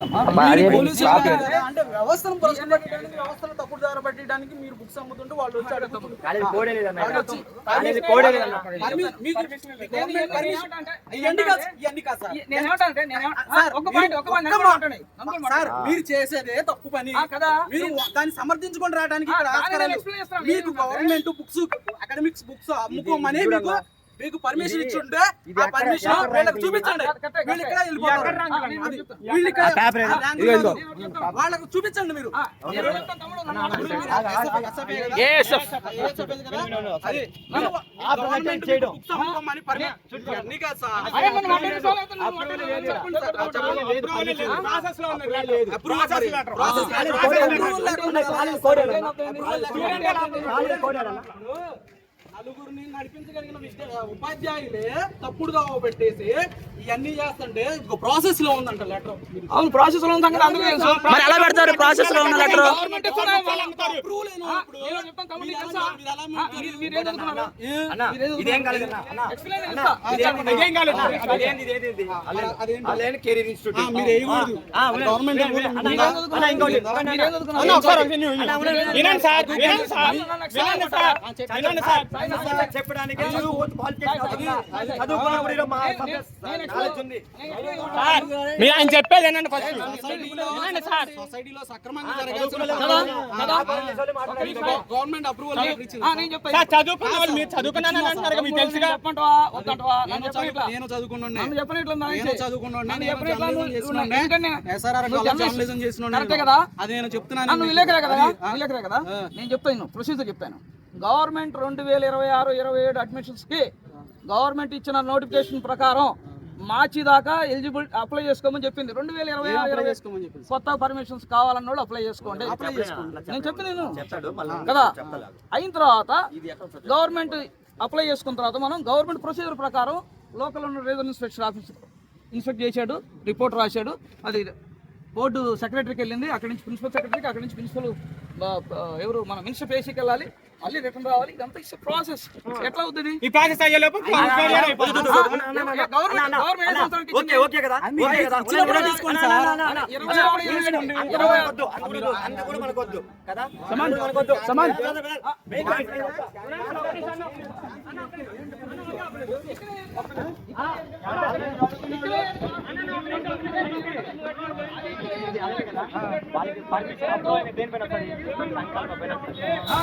అంటే వ్యవస్థను ప్రశ్నపెట్టడానికి వ్యవస్థను తప్పుడు దారి పట్టడానికి మీరు బుక్స్ అమ్ముతుంటే వాళ్ళు వచ్చి మీరు చేసేదే తప్పు పని కదా, మీరు దాన్ని సమర్థించుకొని రావడానికి ఇక్కడ ఆస్కారాలు. మీకు గవర్నమెంట్ బుక్స్ అకాడమిక్స్ బుక్స్ అమ్ముకోమని మీకు పర్మిషన్ ఇచ్చుంటే ఆ పర్మిషన్ వీళ్ళకి చూపించండి. వీళ్ళు ఇక్కడ వెళ్ళిపోతారు, వాళ్ళకు చూపించండి. మీరు నలుగురిని నడిపించగలిగిన ఉపాధ్యాయులే తప్పుడుగా పెట్టేసి ఇవన్నీ చేస్తుంటే ప్రాసెస్ లో ఉందంట లెటర్. అవును, ప్రాసెస్ లో ఉందంటే ఎలా పెడతారు? ప్రాసెస్ లో ఉన్న లెటర్ చెప్పడానికి ఆయన చెప్పేది ఏంటంటే సొసైటీలో సక్రమంగా గవర్నమెంట్ అప్రూవల్ చదువుకున్న వాళ్ళు మీరు చదువుకున్నాను అంటున్నారు, మీకు తెలుసుగా. నేను చదువుకున్నాను, అది నేను చెప్తున్నాను. నేను చెప్తాను, ప్రొసీజర్ చెప్తాను. గవర్నమెంట్ 2026-27 అడ్మిషన్స్ కి గవర్నమెంట్ ఇచ్చిన నోటిఫికేషన్ ప్రకారం మార్చి దాకా ఎలిజిబుల్ అప్లై చేసుకోమని చెప్పింది. 2026 కొత్త పర్మిషన్స్ కావాలన్న వాళ్ళు అప్లై చేసుకోండి. నేను చెప్పింది కదా. అయిన తర్వాత గవర్నమెంట్ అప్లై చేసుకున్న తర్వాత మనం గవర్నమెంట్ ప్రొసీజర్ ప్రకారం లోకల్ ఉన్న రీజనల్ ఇన్స్పెక్షన్ ఆఫీసర్ ఇన్స్పెక్ట్ చేశాడు, రిపోర్ట్ రాశాడు. అది బోర్డు సెక్రటరీకి వెళ్ళింది, అక్కడి నుంచి ప్రిన్సిపల్ సెక్రటరీకి, అక్కడి నుంచి ప్రిన్సిపల్ ఎవరు మన మినిస్టర్ పేసీకి వెళ్ళాలి, మళ్ళీ రిటర్న్ రావాలి. ఇదంతా ఇస్ ప్రాసెస్. ఎట్లా అవుతుంది ఈ ప్రాసెస్ అయ్యేలోపు?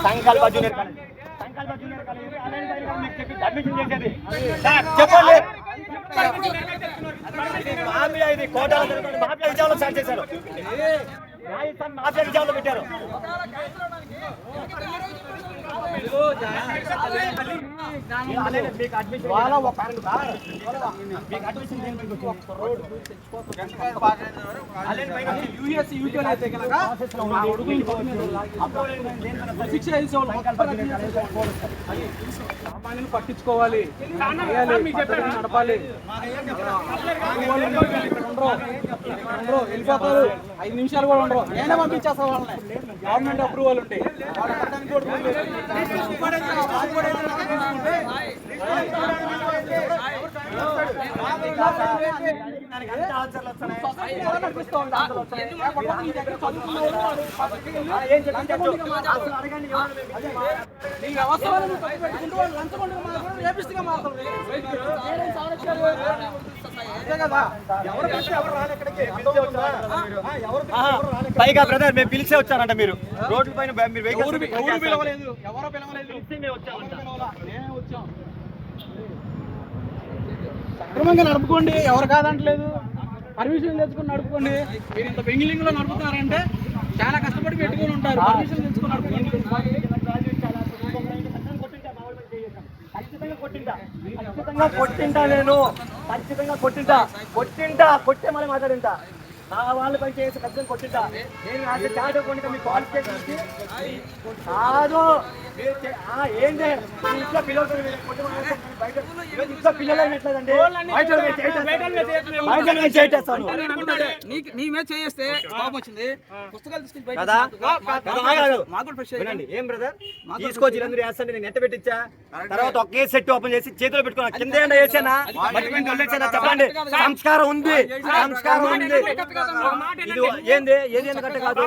సంకల్ప జూనియర్ కాలేజ్ అడ్మిషన్ చేసేది చెప్పండి. మాఫియా ఇది కోటాల మాఫియా విజయాలు స్టార్ట్ చేశారు, మాఫియా విజయాలు పెట్టారు. సామాన్యులు పట్టించుకోవాలి, నడపాలి. వెళ్ళిపోతారు, 5 నిమిషాలు కూడా ఉండరు, నేనే పంపించేస్తా వాళ్ళని. గవర్నమెంట్ అప్రూవల్ ఉంటాయి. పైగా బ్రదర్ మేము పిలిచే వచ్చారంట, మీరు రోడ్ల పైన సక్రమంగా నడుపుకోండి, ఎవరు కాదంటలేదు. పర్మిషన్ తెచ్చుకుని నడుపుకోండి. మీరు ఇంత బెంగిలింగ్ లో నడుపుతారంటే చాలా కష్టపడి పెట్టుకుని ఉంటారు. పర్మిషన్ తెచ్చుకుని నడుపుకోండి. కొట్టింటా నేను, ఖచ్చితంగా కొట్టే మళ్ళీ మాట్లాడింటా. నా వాళ్ళ పని చేసి ఖచ్చితంగా కొట్టింటా. నేను చాటుకుంటా మీ క్వాలిఫికేషన్ కాదు. ఏంటి ఇంట్లో పిల్లలు ఇంట్లో పిల్లలు ఎట్లేదండి, నీ మీద చేస్తే కోపం వచ్చింది, పుస్తకాలు తీసుకుని ఏం బ్రదర్ తీసుకోవచ్చు. వీళ్ళందరూ వేస్తాను, నేను నెట్ పెట్టించా. తర్వాత ఒకే సెట్ ఓపెన్ చేసి చేతిలో పెట్టుకున్నా. కింద వేసానా చెప్పండి. సంస్కారం ఉంది, సంస్కారం ఉంది. వ్యక్తిగతంగా ఇది ఏంది ఏది ఎందుకంటే కాదు